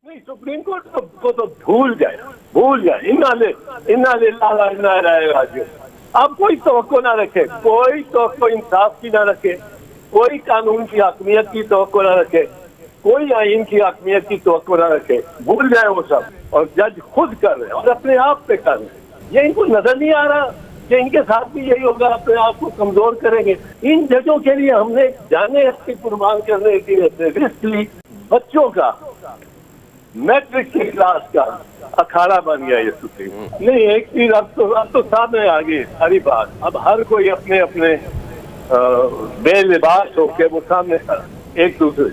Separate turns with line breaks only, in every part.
नहीं, supreme court को तो भूल जाए। इन्ना लिल्लाह इन्ना इलैहि राजिऊन। अब कोई तवक्को ना रखे, कोई तवक्को इंसाफ की ना रखे, कोई कानून की हकमियत की तवक्को ना रखे, कोई आइन की हकमियत की तवक्को ना रखे। भूल जाए वो सब, और जज खुद कर रहे हैं और अपने आप पे कर रहे हैं। ये इनको नजर नहीं आ रहा कि इनके साथ भी यही होगा, अपने आप को कमजोर करेंगे। इन जजों के लिए हमने जाने अपनी कुर्बान करने की रिस्क ली। बच्चों का मैट्रिक की क्लास का अखाड़ा बन गया ये सुप्रीम। नहीं, एक चीज अब तो सामने आ गई सारी बात। अब हर कोई अपने अपने बेलिबास होके वो सामने एक दूसरे,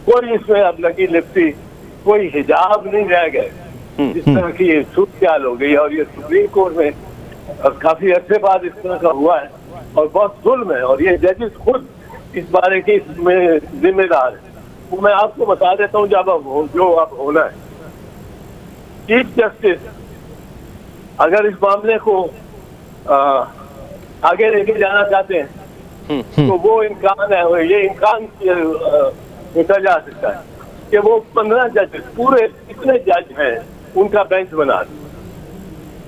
कोई इसमें अब लगी लिपटी, कोई हिजाब नहीं रह गए। जिस तरह की ये सूरत हो गई, और ये सुप्रीम कोर्ट में काफी अर्से बाद इस तरह का हुआ है और बहुत जुल्म है। और ये जजेस खुद इस बारे के इसमें जिम्मेदार है। वो मैं आपको बता देता हूँ, जब जो अब होना है, चीफ जस्टिस अगर इस मामले को आगे लेके जाना चाहते हैं तो वो इम्कान है, ये इम्कान सोचा जा सकता है कि वो 15 जजेस, पूरे इतने जज हैं, उनका बेंच बना दें।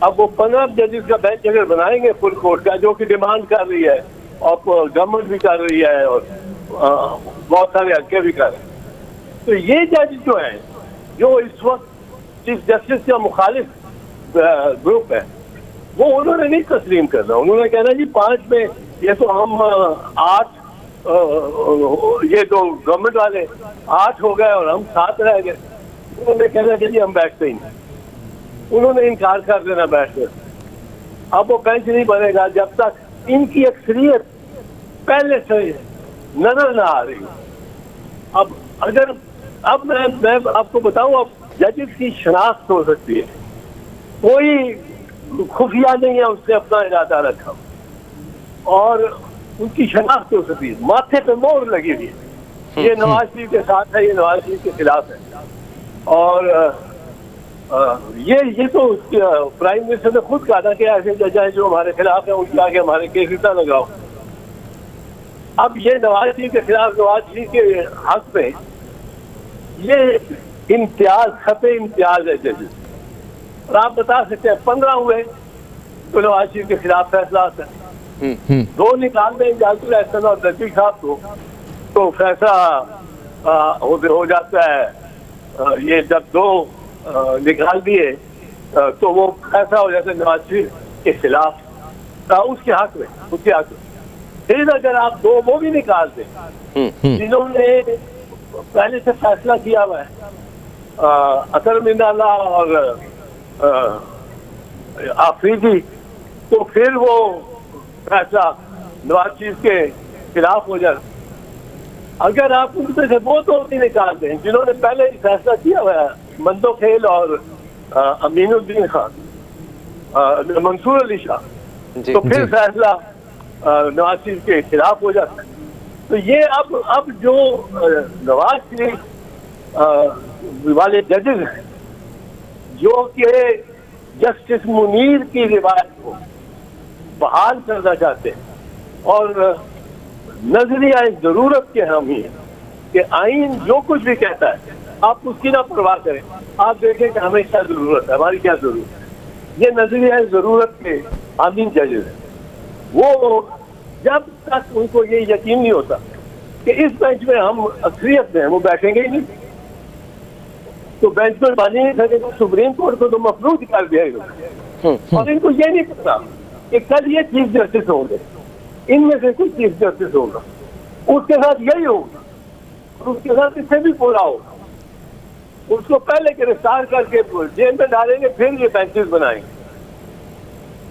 अब वो 15 जजेस का बेंच अगर बनाएंगे फुल कोर्ट का, जो कि डिमांड कर रही है और गवर्नमेंट भी कर रही है और बहुत सारे हल्के भी कर रहे हैं, तो ये जज जो है, जो इस वक्त चीफ जस्टिस का मुखालिफ ग्रुप है, वो उन्होंने नहीं तस्लीम करना। उन्होंने कहना जी 5 में ये तो हम 8, ये तो गवर्नमेंट वाले 8 हो गए और हम 7 रह गए। उन्होंने कहना कि जी हम बैठते ही नहीं। उन्होंने इनकार कर देना बैठकर। अब वो बेंच नहीं बनेगा जब तक इनकी अक्सरियत पहले से नजर ना आ रही। अब मैं आपको बताऊं, अब जजेस की शनाख्त हो सकती है, कोई खुफिया नहीं है उसने अपना इरादा रखा, और उनकी शनाख्त हो सकती है, माथे पे मोहर लगी हुई है, ये नवाज शरीफ के साथ है, ये नवाज शरीफ के खिलाफ है। और ये तो प्राइम मिनिस्टर ने खुद कहा था कि ऐसे जज हैं जो हमारे खिलाफ है, उनके आगे हमारे केस ना लगाओ। अब ये नवाज शरीफ के खिलाफ, नवाज शरीफ के हक में ये इम्तियाज, खते इम्तियाज है जजेस। और आप बता सकते हैं 15 हुए तो नवाज शरीफ के खिलाफ फैसला आता है, 2 निकाल दें इजाजुल एहसन और नजफी साहब को, तो फैसला हो जाता है। ये जब 2 निकाल दिए तो वो फैसला हो जाता है नवाज शरीफ के खिलाफ, उसके हक में, उसके हक में। फिर अगर आप 2 वो भी निकाल दें जिन्होंने पहले से फैसला किया हुआ है, अतर मिनाला और आफरीदी, तो फिर वो फैसला नवाज शरीफ के खिलाफ हो जाए। अगर आप उनमें से वो 2 भी निकाल दें जिन्होंने पहले ही फैसला किया हुआ है, मंदो खेल और अमीनुद्दीन खान, मंसूर अली शाह, तो फिर फैसला नवाज शरीफ के खिलाफ हो जाता है। तो ये अब जो नवाज शरीफ वाले जजेस हैं, जो कि जस्टिस मुनीर की रिवायत को बहाल करना चाहते हैं, और नजरिया जरूरत के हामी है कि आइन जो कुछ भी कहता है आप उसकी ना परवाह करें, आप देखें कि हमें क्या जरूरत है, हमारी क्या जरूरत है। ये नजरिया जरूरत के हामी जजेस हैं। वो जब तक उनको ये यकीन नहीं होता कि इस बेंच में हम अक्सरियत में हैं, वो बैठेंगे ही नहीं। तो बेंच में बन ही नहीं सके, तो सुप्रीम कोर्ट को तो मफलूज कर दिया। और इनको ये नहीं पता कि कल ये चीफ जस्टिस होंगे, इनमें से कोई चीफ जस्टिस होगा, उसके साथ यही होगा, उसके साथ इससे भी पूरा होगा। उसको पहले गिरफ्तार करके जेल में डालेंगे, फिर ये बेंचेस बनाएंगे।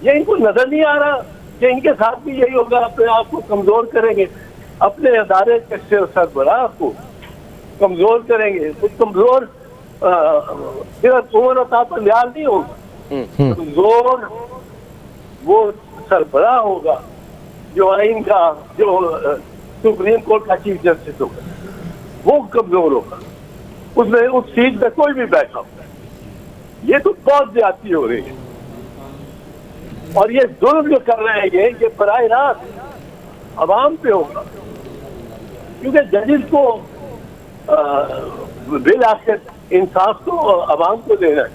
ये इनको नजर नहीं आ रहा कि इनके साथ भी यही होगा, अपने आप को कमजोर करेंगे, अपने अदारे के सरबराह को कमजोर करेंगे। तो कमजोर सिर्फ उमर और ताकतयार नहीं होगा, कमजोर वो सरबराह होगा जो आइन का, जो सुप्रीम कोर्ट का चीफ जस्टिस होगा, वो कमजोर होगा। उसमें उस सीट पे कोई भी बैठा हो। ये तो बहुत ज्यादती हो रही है, और ये जुल्म जो कर रहे हैं ये बराह रास्त अवाम पे होगा, क्योंकि जजेस को बिल आखिर इंसाफ तो आवाम को देना है।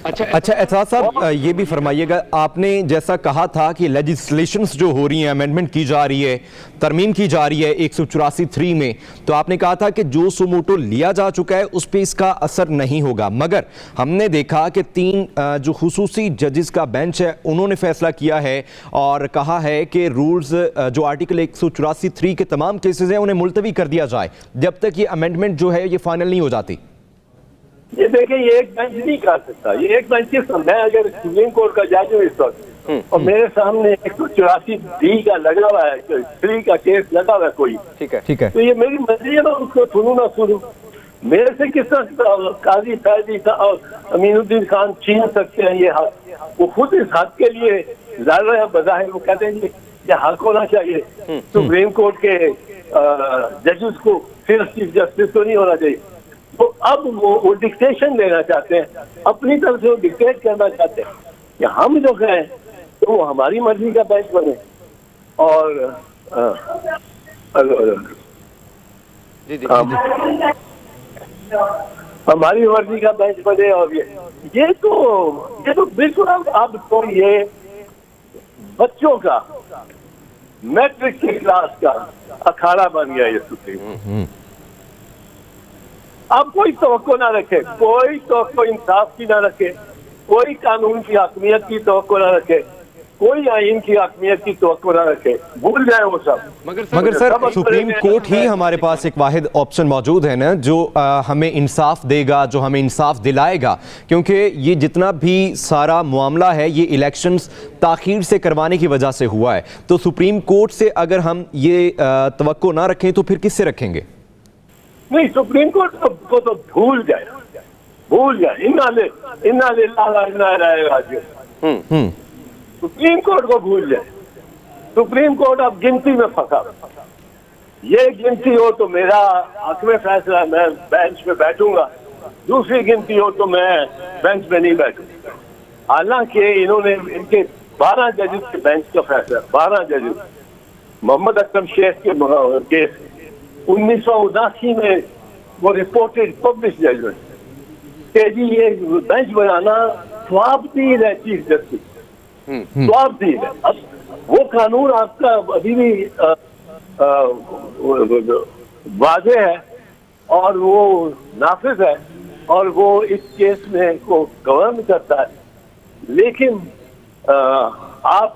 अच्छा एतराज साहब, ये भी फरमाइएगा, आपने जैसा कहा था कि लेजिस्लेशंस जो हो रही हैं, अमेंडमेंट की जा रही है, तरमीम की जा रही है 184(3) में, तो आपने कहा था कि जो सुमोटो लिया जा चुका है उस पर इसका असर नहीं होगा, मगर हमने देखा कि 3 जो खुसूसी जजेस का बेंच है उन्होंने फैसला किया है और कहा है कि रूल्स जो आर्टिकल 184(3) के तमाम केसेस हैं उन्हें मुलतवी कर दिया जाए जब तक ये अमेंडमेंट जो है ये फाइनल नहीं हो जाती।
ये देखिए, ये एक बेंच नहीं कर सकता, ये एक बेंच किस, मैं अगर सुप्रीम कोर्ट का जज हूँ इस वक्त और मेरे सामने 184(d) का लगा हुआ है, 3 का केस लगा हुआ है कोई,
ठीक है,
तो ये मेरी मर्जी है, मैं उसको सुनूं ना सुनूं। मेरे से किस तरह काजी फैजी और अमीनुद्दीन खान छीन सकते हैं ये हक? वो खुद इस हक के लिए लड़ रहे हैं बज़ाहिर, वो कहते हैं ये हक होना चाहिए सुप्रीम कोर्ट के जजेस को, फिर चीफ जस्टिस को नहीं होना चाहिए। तो अब वो डिक्टेशन देना चाहते हैं, अपनी तरफ से वो डिक्टेट करना चाहते हैं कि हम जो कहें तो वो हमारी मर्जी का बेंच बने और हमारी मर्जी का बेंच बने। और ये तो बिल्कुल अब तो ये बच्चों का मैट्रिक की क्लास का अखाड़ा बन गया ये सुप्रीम। अब कोई तवक्को ना रखे, कोई तवक्को इंसाफ की ना रखे, कोई कानून की हकमियत की तवक्को ना रखे, कोई आइन की हकमियत की तवक्को ना रखे, भूल जाए वो सब।
मगर सर सुप्रीम कोर्ट ही हमारे पास एक वाहिद ऑप्शन मौजूद है ना जो हमें इंसाफ देगा, जो हमें इंसाफ दिलाएगा, क्योंकि ये जितना भी सारा मामला है ये इलेक्शंस ताखीर से करवाने की वजह से हुआ है। तो सुप्रीम कोर्ट से अगर हम ये तवक्को ना रखें तो फिर किससे रखेंगे?
नहीं, सुप्रीम कोर्ट को तो भूल जाए। इन्ना रहेगा सुप्रीम कोर्ट को भूल जाए। सुप्रीम कोर्ट अब गिनती में फंसा। ये गिनती हो तो मेरा हक में फैसला, मैं बेंच पे बैठूंगा, दूसरी गिनती हो तो मैं बेंच पे नहीं बैठूंगा। हालांकि इन्होंने इनके 12 जजेस के बेंच का फैसला, 12 जजेस मोहम्मद अकरम शेख के केस 1979 में वो रिपोर्टेड पब्लिश जजमेंट कि जी ये बेंच बनाना स्वाबदीद है चीफ जस्टिस, स्वाबदीद है। अब वो कानून आपका अभी भी वाज़ेह है और वो नाफिज है और वो इस केस में को गवर्न करता है, लेकिन आप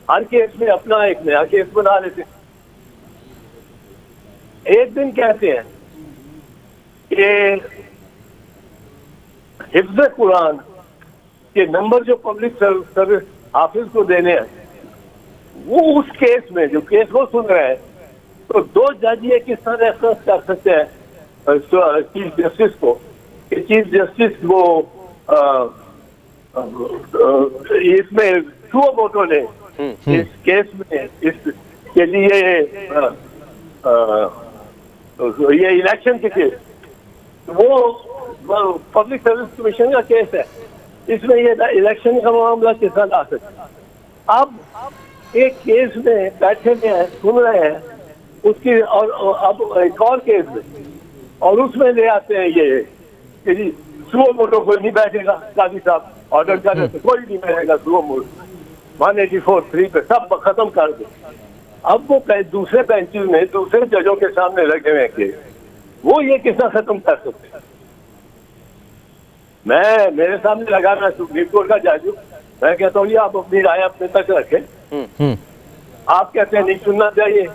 हर केस में अपना एक नया केस बना लेते हैं। एक दिन कहते हैं कि हिफ्ज़ कुरान के नंबर जो पब्लिक सर्विस हाफिज को देने हैं, वो उस केस में जो केस वो सुन रहे हैं, तो 2 जज ये किस तरह रेफरेंस कर सकते हैं चीफ जस्टिस को कि चीफ जस्टिस वो इसमें सुओ मोटो ने इस केस में इसके लिए ये इलेक्शन के केस, वो पब्लिक सर्विस कमीशन का केस है, इसमें ये इलेक्शन का मामला किस तरह आ सकता है? अब एक केस में बैठे हैं, सुन रहे हैं उसकी, और अब एक और केस में, और उसमें ले आते हैं ये कि जी सुओ मोटो कोई नहीं बैठेगा, काजी साहब ऑर्डर कर रहे थे कोई नहीं बैठेगा सुओ मोटो 184(3) पे सब खत्म कर दे। अब वो दूसरे बेंचेस में दूसरे जजों के सामने लगे हुए कि वो ये कितना खत्म कर सकते हैं। मेरे सामने लगा, मैं सुप्रीम कोर्ट का जज हूँ, मैं कहता हूँ ये आप अपनी राय अपने तक रखें। आप कहते हैं नहीं सुनना चाहिए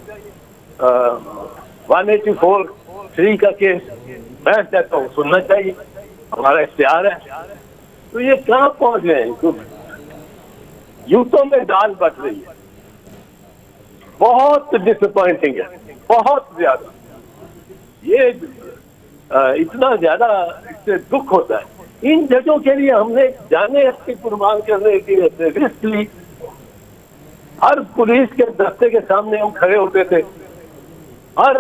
184(3) का केस, मैं कहता हूँ सुनना चाहिए, हमारा इख्तियार है। तो ये कहाँ पहुंच गए हैं? यूथों में दाल बट रही है, बहुत डिसअपॉइंटिंग है, बहुत ज्यादा। ये इतना ज्यादा इससे दुख होता है। इन जजों के लिए हमने जाने अपनी कुर्बान करने की रिस्क ली। हर पुलिस के दस्ते के सामने हम खड़े होते थे, हर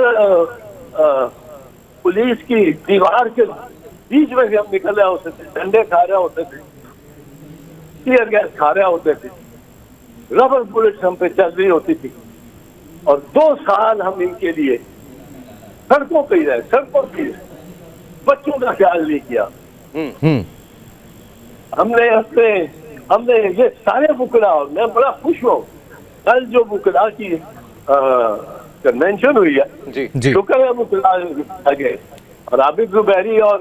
पुलिस की दीवार के बीच में से हम निकल रहे होते थे, डंडे खा रहे होते थे, टीयर गैस खा रहे होते थे, रबर बुलेट्स हम पे चल रही होती थी, और 2 साल हम इनके लिए सड़कों पे ही रहे, सड़कों पे ही रहे, बच्चों का ख्याल नहीं किया। हमने ये सारे बुकरा, मैं बड़ा खुश हूँ कल जो बुकरा की कन्वेंशन हुई है,
जी
शुक्र है बुकरा गए, और आबिद जुबैरी और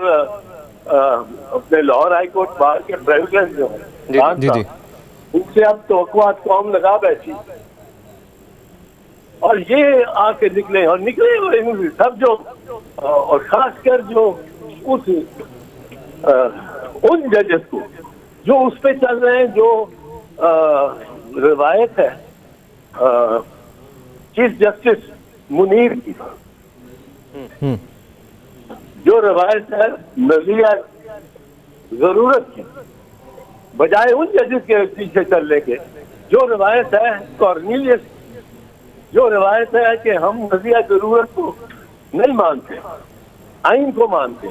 अपने लाहौर हाई कोर्ट बार के प्रेसिडेंट जो है उनसे अब तवक्कुआत कौम लगा बैठी, और ये आके निकले, और निकले हुए सब जो, और खासकर जो उन जजेस को जो उस पे चल रहे हैं, जो रिवायत है चीफ जस्टिस मुनीर की, जो रिवायत है नजरिया जरूरत की, बजाय उन जजेस के पीछे चलने के जो रिवायत है कॉर्नेलियस, जो रिवायत है कि हम नजरिया जरूरत को नहीं मानते, आइन को मानते।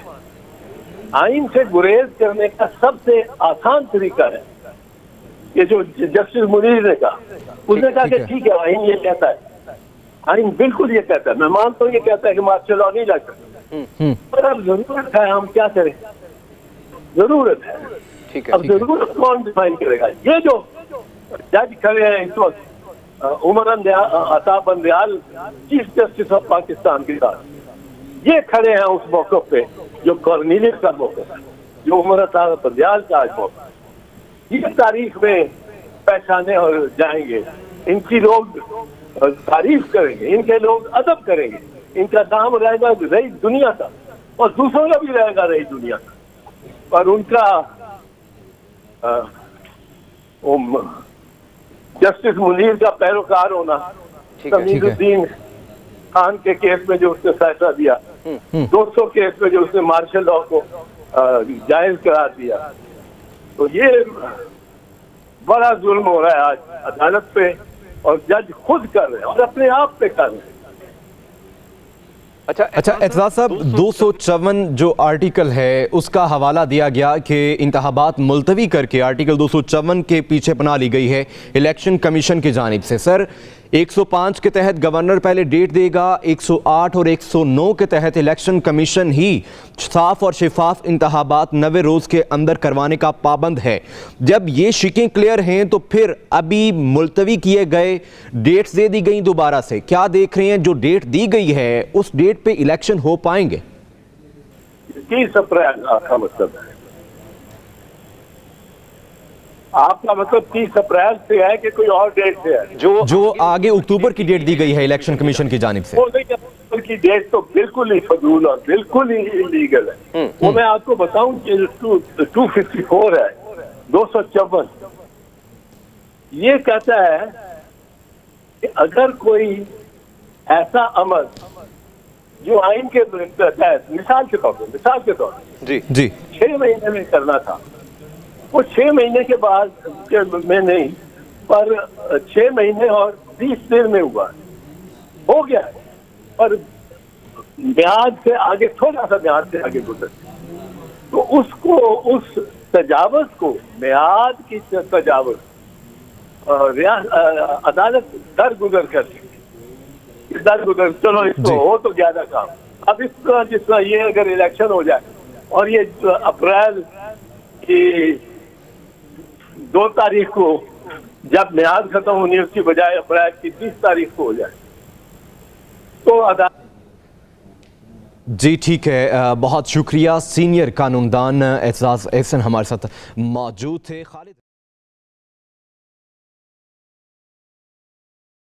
आइन से गुरेज करने का सबसे आसान तरीका है ये जो जस्टिस मुनीर ने कहा, उसने कहा कि ठीक है आइन ये कहता है, आइन बिल्कुल ये कहता है, मैं मानता हूँ ये कहता है कि मार्शल लॉ नहीं लग सकता, पर अब जरूरत है, हम क्या करें, जरूरत है, अब जरूरत कौन डिफाइन करेगा? ये जो जज खड़े हैं इस वक्त, Umar Ata Bandial chief justice of Pakistan के साथ, ये खड़े हैं उस मौके पे जो कॉर्नेलियस का मौका है, जो उमर अता बंदयाल का आज मौका, ये तारीख में पहचाने और जाएंगे, इनकी लोग तारीफ करेंगे, इनके लोग अदब करेंगे, इनका नाम रहेगा रही दुनिया का, और दूसरों का भी रहेगा रही दुनिया का, पर उनका जस्टिस मुनीर का पैरोकार होना, तमीजुद्दीन खान के केस में जो उसने फैसला दिया, 200 केस में जो उसने मार्शल लॉ को जायज करार दिया, तो ये बड़ा जुल्म हो रहा है आज अदालत पे, और जज खुद कर रहे हैं और अपने आप पे कर रहे हैं।
अच्छा एतजाज साहब, 254 जो आर्टिकल है उसका हवाला दिया गया कि इंतखाबात मुलतवी करके आर्टिकल 254 के पीछे बना ली गई है इलेक्शन कमीशन की जानिब से। सर 105 के तहत गवर्नर पहले डेट देगा, 108 और 109 के तहत इलेक्शन कमीशन ही साफ और शफाफ इंतखाबात 90 रोज़ के अंदर करवाने का पाबंद है। जब ये शिकें क्लियर हैं तो फिर अभी मुलतवी किए गए डेट्स दे दी गई दोबारा से, क्या देख रहे हैं जो डेट दी गई है उस डेट पे इलेक्शन हो पाएंगे?
30 अप्रैल आपका मतलब है? आपका मतलब 30 अप्रैल से है कि कोई और डेट से है?
जो आगे अक्टूबर की डेट दी गई है इलेक्शन कमीशन की जानिब से,
वो अक्टूबर की डेट तो बिल्कुल ही फजूल और बिल्कुल ही इलीगल है। वो मैं आपको बताऊं कि 254 है, 254 ये कहता है कि अगर कोई ऐसा अमल जो आइन के तहत मिसाल के तौर पर
जी
6 महीने में करना था, वो 6 महीने के बाद में नहीं, पर 6 महीने और 20 दिन में हुआ, हो गया, पर म्याद से आगे, थोड़ा सा म्याद से आगे गुजर, तो उसको, उस तजावज को, म्याद की तजावज अदालत दरगुजर कर सकती, दरगुजर, चलो इसको हो तो ज्यादा काम। अब इस तरह जिस तरह ये अगर इलेक्शन हो जाए और ये अप्रैल की 2 तारीख को जब म्याद खत्म होनी है उसकी बजाय अप्रैल की 30 तारीख को हो जाए तो अदालत।
जी ठीक है, बहुत शुक्रिया। सीनियर कानूनदान एतजाज एहसन हमारे साथ मौजूद थे। खालिद